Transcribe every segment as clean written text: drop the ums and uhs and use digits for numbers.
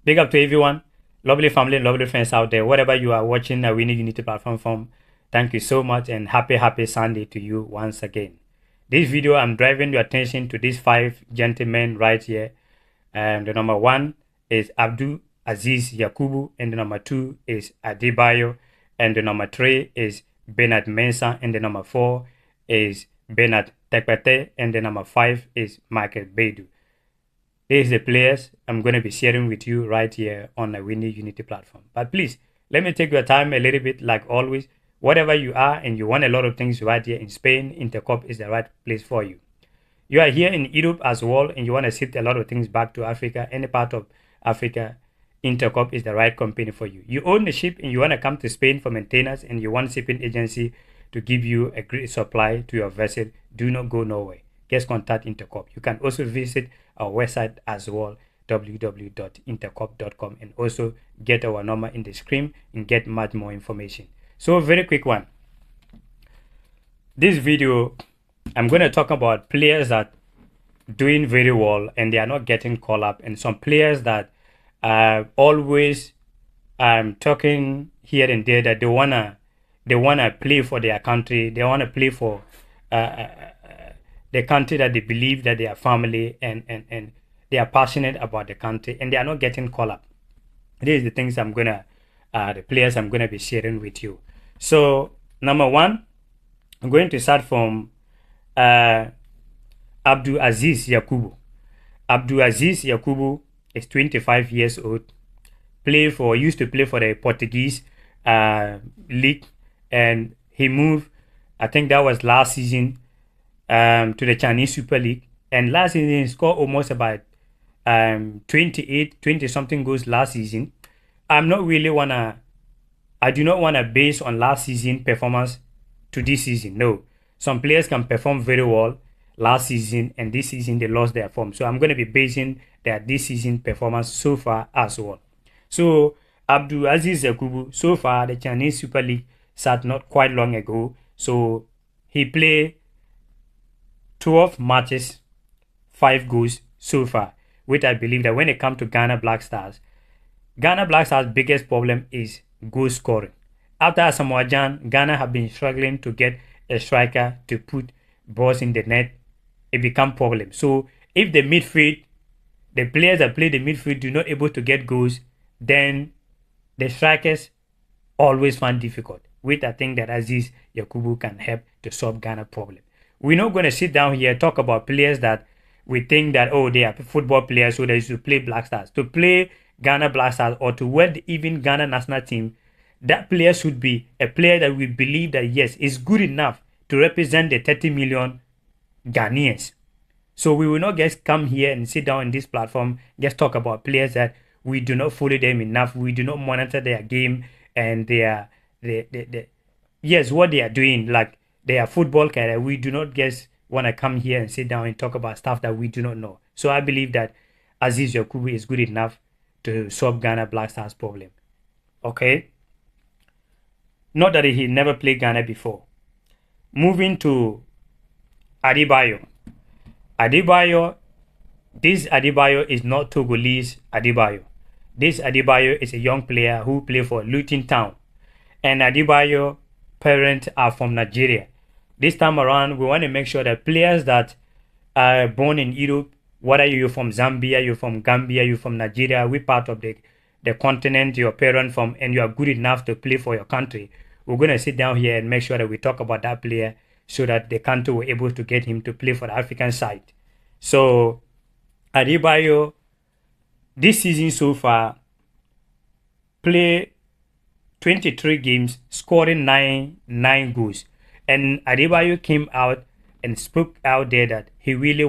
Big up to everyone, lovely family and lovely friends out there, wherever you are watching Awini Unity platform from. Thank you so much and happy Sunday to you once again. This video, I'm driving your attention to these 5 gentlemen right here. The number 1 is Abdul Aziz Yakubu, and the number 2 is Adebayo, and the number 3 is Mensah, and the number 4 is Tekpetey, and the number 5 is Baidoo. These are the players I'm going to be sharing with you right here on the Awini Unity platform. But please, let me take your time a little bit, like always. Whatever you are and you want a lot of things right here in Spain, Intercop is the right place for you. You are here in Europe as well and you want to ship a lot of things back to Africa, any part of Africa, Intercop is the right company for you. You own the ship and you want to come to Spain for maintenance and you want a shipping agency to give you a great supply to your vessel, do not go nowhere. Just contact Intercop. You can also visit our website as well, www.intercop.com, and also get our number in the screen and get much more information. So very quick one. This video, I'm going to talk about players that doing very well and they are not getting called up, and some players that always talking here and there that they wanna play for their country, they wanna play for the country that they believe that they are family and they are passionate about the country and they are not getting called up. These are the things I'm gonna the players I'm gonna be sharing with you. So number 1, I'm going to start from Abdul Aziz Yakubu. Abdul Aziz Yakubu is 25 years old. Used to play for the Portuguese league, and he moved, I think that was last season, to the Chinese Super League. And last season he scored almost about 20 something goals last season. I do not wanna base on last season performance to this season. No, some players can perform very well last season and this season they lost their form. So I'm going to be basing their this season performance so far as well. So Abdul Aziz Yakubu, so far the Chinese Super League started not quite long ago. So he played 12 matches, 5 goals so far, which I believe that when it comes to Ghana Black Stars' biggest problem is goal scoring. After Asamoah Gyan, Ghana have been struggling to get a striker to put balls in the net. It become problem. So if the players that play the midfield do not able to get goals, then the strikers always find difficult. Which I think that Aziz Yakubu can help to solve Ghana problem. We're not going to sit down here talk about players that we think that, oh, they are football players, so they should play Black Stars. To play Ghana Black Stars or to wear even Ghana national team, that player should be a player that we believe that, yes, is good enough to represent the 30 million Ghanaians. So we will not just come here and sit down in this platform, just talk about players that we do not follow them enough, we do not monitor their game and what they are doing, like their football career. We do not just want to come here and sit down and talk about stuff that we do not know. So I believe that Aziz Yakubu is good enough to solve Ghana Black Stars problem. Okay? Not that he never played Ghana before. Moving to Adebayo. This Adebayo is not Togolese Adebayo. This Adebayo is a young player who plays for Luton Town. And Adebayo parents are from Nigeria. This time around, we want to make sure that players that are born in Europe, whether you're from Zambia, you're from Gambia, you're from Nigeria, we're part of the continent your parent from, and you are good enough to play for your country, we're going to sit down here and make sure that we talk about that player so that the country were able to get him to play for the African side. So Adebayo, this season so far, play 23 games, scoring 9 goals. And Adebayo came out and spoke out there that he really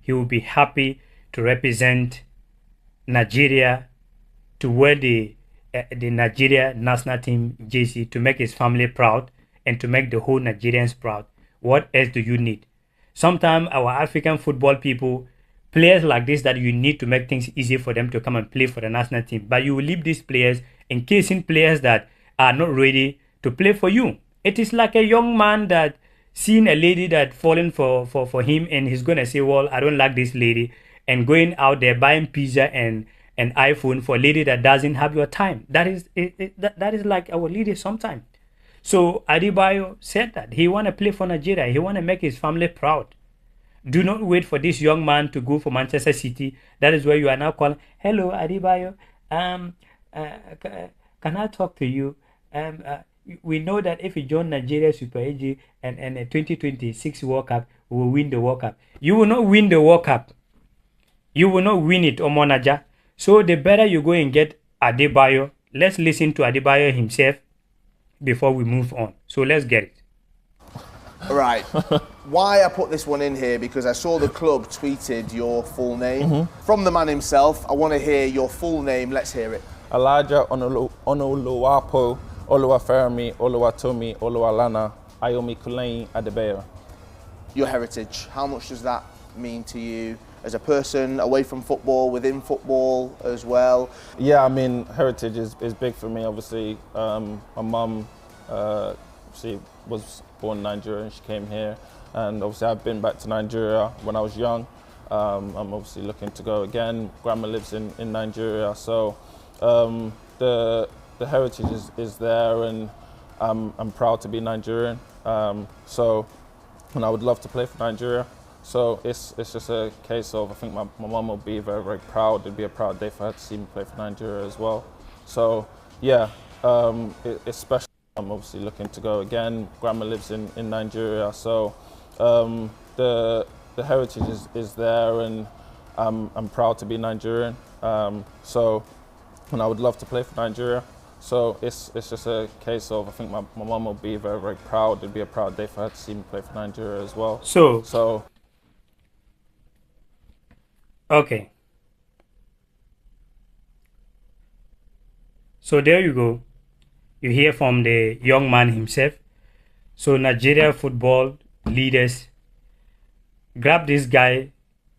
he will be happy to represent Nigeria, to wear the Nigeria national team jersey, to make his family proud and to make the whole Nigerians proud. What else do you need? Sometimes our African football people, players like this that you need to make things easy for them to come and play for the national team. But you will leave these players encasing players that are not ready to play for you. It is like a young man that seeing a lady that falling for him and he's going to say, well, I don't like this lady, and going out there buying pizza and an iPhone for a lady that doesn't have your time. That is that is like our leader sometimes. So Adebayo said that he want to play for Nigeria. He want to make his family proud. Do not wait for this young man to go for Manchester City. That is where you are now calling. Hello, Adebayo. Can I talk to you? We know that if you join Nigeria Super AG and a 2026 World Cup, we will win the World Cup. You will not win the World Cup. You will not win it, Omonaja. So the better you go and get Adebayo. Let's listen to Adebayo himself before we move on. So let's get it. Right. Why I put this one in here, because I saw the club tweeted your full name. From the man himself, I want to hear your full name. Let's hear it. Elijah Onoluwapo Oluwafemi Oluwatomi Oluwalana Ayomi Kulein Adebayo. Your heritage, how much does that mean to you as a person, away from football, within football as well? Yeah, I mean, heritage is big for me, obviously. My mum, she was born in Nigeria and she came here. And obviously I've been back to Nigeria when I was young. I'm obviously looking to go again. Grandma lives in Nigeria, so the heritage is there, and I'm proud to be Nigerian. So, and I would love to play for Nigeria. So it's just a case of, I think my mum will be very, very proud. It'd be a proud day for her to see me play for Nigeria as well. So yeah, it's special. I'm obviously looking to go again. Grandma lives in Nigeria, so the heritage is there, and I'm proud to be Nigerian. So, and I would love to play for Nigeria. So it's just a case of, I think my mum will be very, very proud. It'd be a proud day for her to see me play for Nigeria as well. So okay. So there you go. You hear from the young man himself. So Nigeria football leaders, grab this guy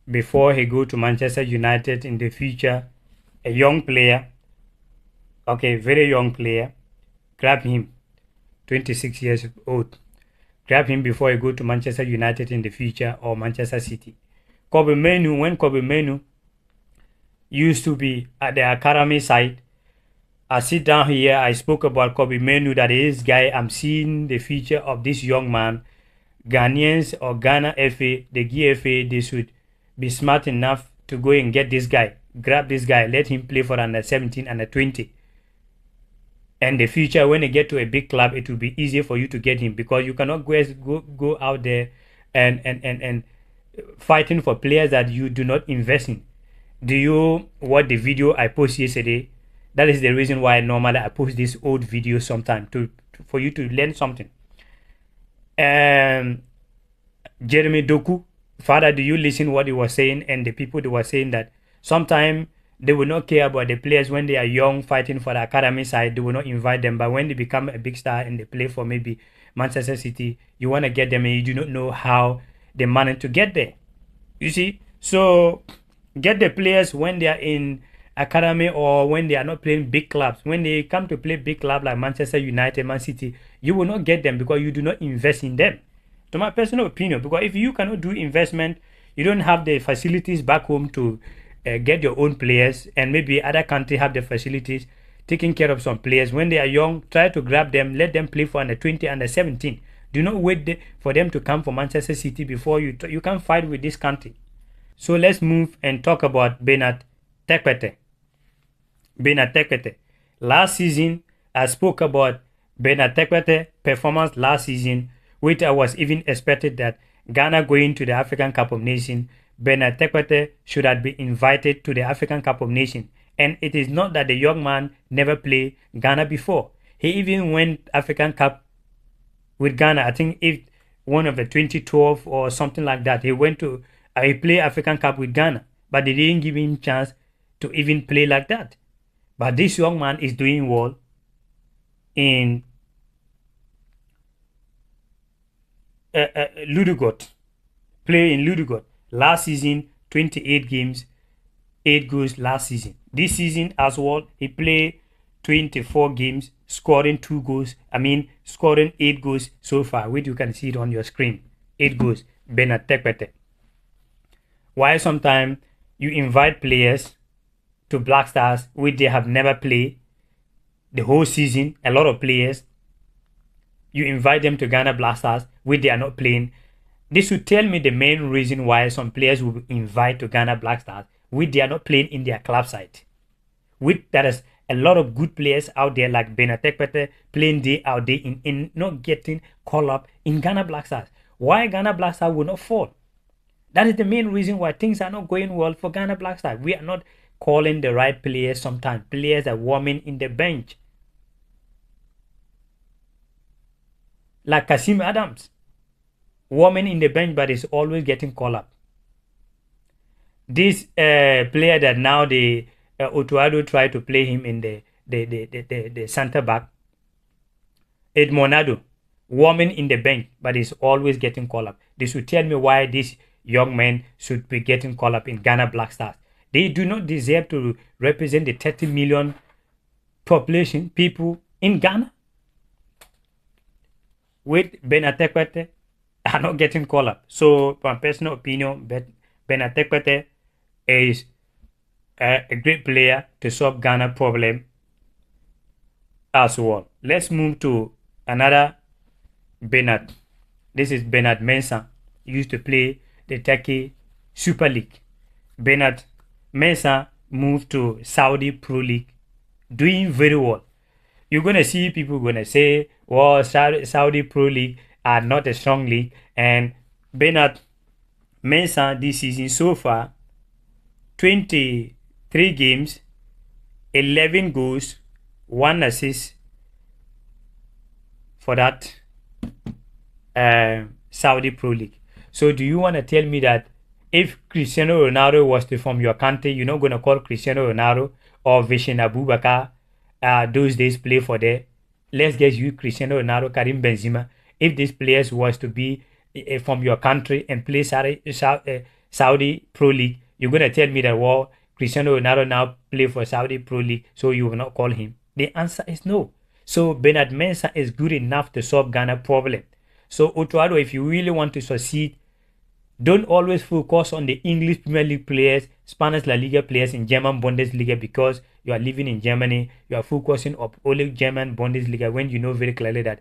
before he go to Manchester United in the future. A young player, okay, very young player. Grab him, 26 years old. Grab him before he go to Manchester United in the future or Manchester City. Kobe Menu, when Kobe Menu used to be at the academy side, I sit down here, I spoke about Kobe Menu, that is guy, I'm seeing the future of this young man. Ghanaians or Ghana FA, the GFA, they should be smart enough to go and get this guy. Grab this guy, let him play for under 17, under 20. And the future, when you get to a big club, it will be easier for you to get him, because you cannot go out there and fighting for players that you do not invest in. Do you watch the video I posted yesterday? That is the reason why normally I post this old video sometime for you to learn something. Jeremy Doku, Father, do you listen what he was saying? And the people, they were saying that sometimes they will not care about the players when they are young, fighting for the academy side. They will not invite them. But when they become a big star and they play for maybe Manchester City, you want to get them and you do not know how they manage to get there. You see? So get the players when they are in academy or when they are not playing big clubs. When they come to play big clubs like Manchester United, Man City, you will not get them because you do not invest in them. To my personal opinion, because if you cannot do investment, you don't have the facilities back home to get your own players, and maybe other countries have the facilities taking care of some players. When they are young, try to grab them, let them play for under 20, under 17. Do not wait for them to come for Manchester City before you can fight with this country. So let's move and talk about Bernard Tekpetey. Bernard Tekpetey. Last season, I spoke about Bernard Tekpetey performance last season, which I was even expected that Ghana going to the African Cup of Nations, Bernard Tekpetey should have been invited to the African Cup of Nations. And it is not that the young man never played Ghana before. He even went African Cup with Ghana. I think if one of the 2012 or something like that, he played African Cup with Ghana, but they didn't give him chance to even play like that. But this young man is doing well in Ludogorets. Play in Ludogorets. Last season, 28 games, 8 goals last season. This season as well, he played 24 games, scoring 2 goals. Scoring 8 goals so far, which you can see it on your screen. 8 goals, Bernard Tekpetey. Why sometimes you invite players to Black Stars, which they have never played the whole season. A lot of players, you invite them to Ghana Black Stars, which they are not playing. This would tell me the main reason why some players will invite to Ghana Black Stars, which they are not playing in their club side. With there is a lot of good players out there like Tekpetey playing day out day in not getting called up in Ghana Black Stars. Why Ghana Black Stars will not fall? That is the main reason why things are not going well for Ghana Black Stars. We are not calling the right players sometimes. Players are warming in the bench. Like Kasim Adams, warming in the bench, but is always getting called up. This player that now the Otuado tried to play him in the center back, Edmonado, warming in the bench, but is always getting called up. This will tell me why these young men should be getting called up in Ghana Black Stars. They do not deserve to represent the 30 million population people in Ghana. With Tekpetey are not getting called up. So, my personal opinion, Tekpetey is a great player to solve Ghana problem as well. Let's move to another Bernard. This is Bernard Mensah. He used to play the Turkey Super League. Bernard Mensah moved to Saudi Pro League, doing very well. You're going to see people going to say, well, Saudi Pro League are not a strong league. And Bernard Mensah this season so far, 23 games, 11 goals, 1 assist for that Saudi Pro League. So do you want to tell me that if Cristiano Ronaldo was from your country, you're not going to call Cristiano Ronaldo or Vishen Abubakar those days play for there? Let's get you Cristiano Ronaldo, Karim Benzema. If these players was to be from your country and play Saudi Pro League, you're going to tell me that, well, Cristiano Ronaldo now play for Saudi Pro League, so you will not call him. The answer is no. So Bernard Mensah is good enough to solve Ghana problem. So Otuado, if you really want to succeed, don't always focus on the English Premier League players, Spanish La Liga players in German Bundesliga because you are living in Germany. You are focusing on only German Bundesliga when you know very clearly that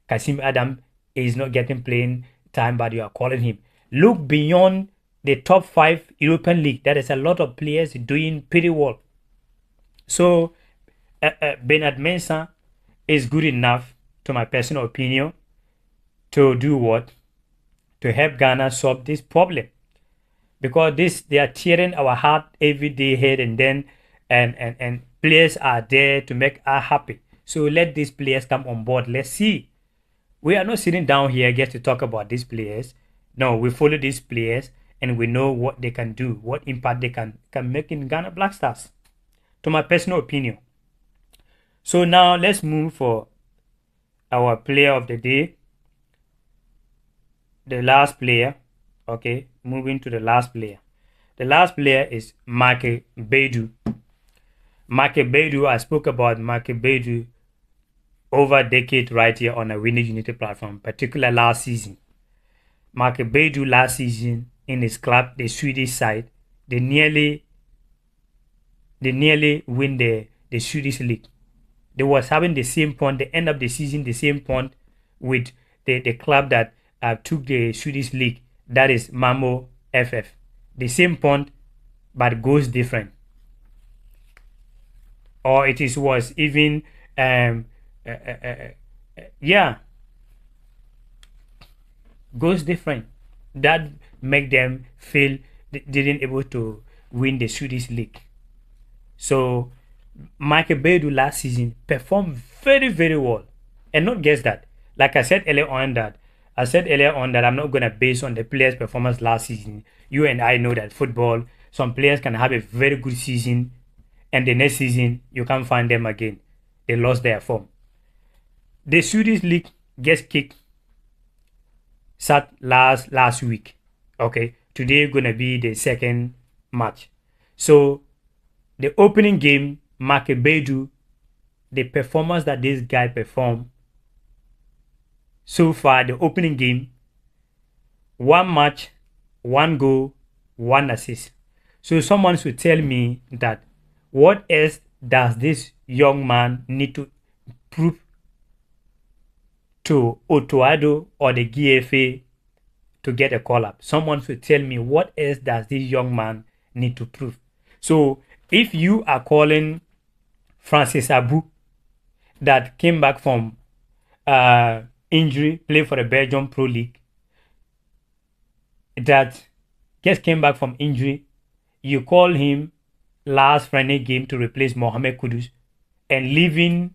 Kasim Adam is not getting playing time, but you are calling him. Look beyond the top 5 European league. There is a lot of players doing pretty well. So Bernard Mensah is good enough, to my personal opinion, to do what? To help Ghana solve this problem. Because they are tearing our heart every day here and then, and players are there to make us happy. So let these players come on board. Let's see. We are not sitting down here just to talk about these players. No, we follow these players and we know what they can do, what impact they can make in Ghana Black Stars, to my personal opinion. So now let's move for our player of the day. The last player. Okay, moving to the last player. The last player is Baidoo. Baidoo, I spoke about Baidoo over a decade right here on a Awini Unity platform, particularly last season. Baidoo last season in his club, the Swedish side, they nearly win the Swedish league. They was having the same point, the end of the season, the same point with the club that took the Swedish league, that is Malmö FF. The same point, but goes different. Or was even goes different. That make them feel they didn't able to win the Swedish league. So Baidoo last season performed very, very well. And not just that. Like I said earlier on that I'm not going to base on the players' performance last season. You and I know that football, some players can have a very good season and the next season you can't find them again. They lost their form. The Swedish league gets kicked last week. Okay, today gonna be the second match. So the opening game, Baidoo, the performance that this guy performed so far, the opening game, 1 match, 1 goal, 1 assist. So someone should tell me that what else does this young man need to prove to Otoado or the GFA to get a call-up. Someone should tell me what else does this young man need to prove. So if you are calling Francis Abu that came back from injury, played for the Belgium Pro League, that just came back from injury, you call him last Friday game to replace Mohamed Kudus and leaving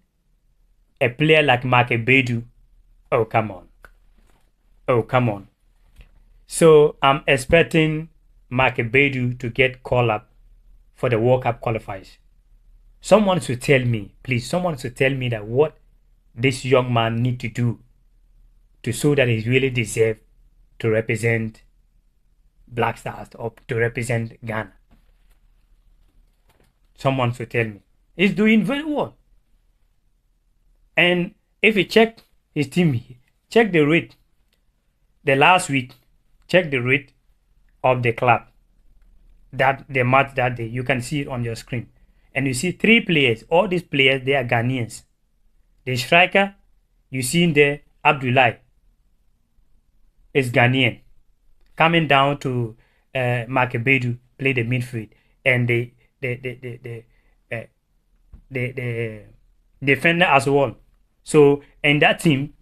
a player like Baidoo. Oh, come on. Oh, come on. So I'm expecting Baidoo to get called up for the World Cup qualifiers. Someone should tell me, please, someone should tell me that what this young man need to do to show that he really deserves to represent Black Stars or to represent Ghana. Someone should tell me. He's doing very well. And if you check his team, check the rate. The last week, check the rate of the club that they match that day. You can see it on your screen. And you see 3 players. All these players, they are Ghanaians. The striker, you see in there, Abdul is Ghanaian. Coming down to Baidoo, play the midfield. And the defender as well. So in that team,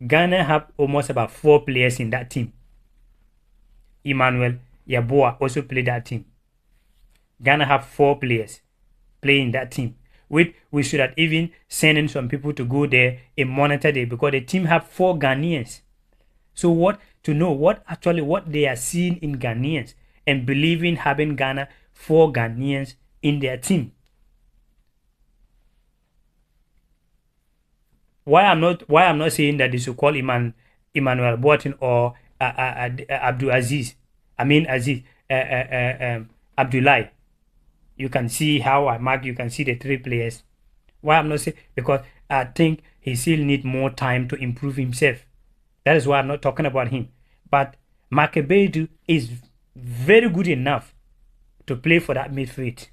Ghana have almost about 4 players in that team. Emmanuel Yaboa also played that team. Ghana have 4 players playing that team. We should have even sent in some people to go there and monitor it because the team have 4 Ghanaians. So what they are seeing in Ghanaians and believing having Ghana 4 Ghanaians in their team. Why I'm not saying that they should call Emmanuel Boateng or Abdullah. You can see how I mark. You can see the 3 players. Why I'm not saying, because I think he still need more time to improve himself. That is why I'm not talking about him. But Baidoo is very good enough to play for that midfield.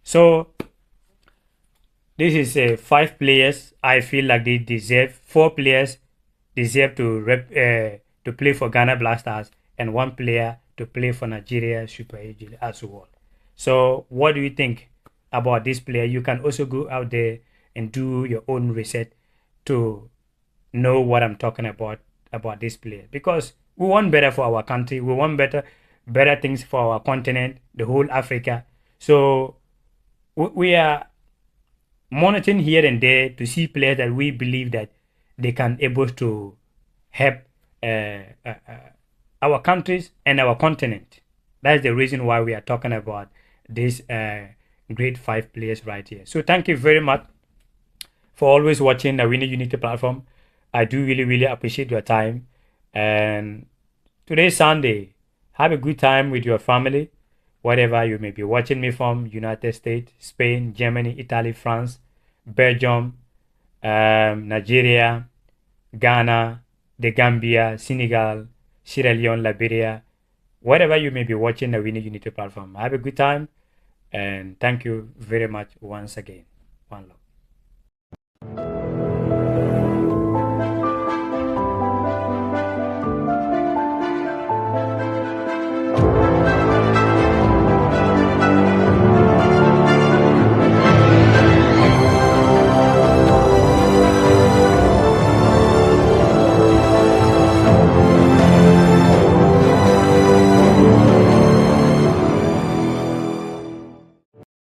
So this is 5 players. I feel like they deserve. 4 players deserve to play for Ghana Black Stars, and 1 player to play for Nigeria Super Eagles as well. So what do you think about this player? You can also go out there and do your own research to know what I'm talking about this player, because we want better for our country. We want better things for our continent, the whole Africa. So we are monitoring here and there to see players that we believe that they can able to help our countries and our continent. That's the reason why we are talking about this great 5 players right here. So thank you very much for always watching the Awini Unity platform. I do really appreciate your time. And today's Sunday. Have a good time with your family, wherever you may be watching me from: United States, Spain, Germany, Italy, France, Belgium, Nigeria, Ghana, the Gambia, Senegal, Sierra Leone, Liberia, wherever you may be watching the Awini Unity platform. Have a good time, and thank you very much once again. One love.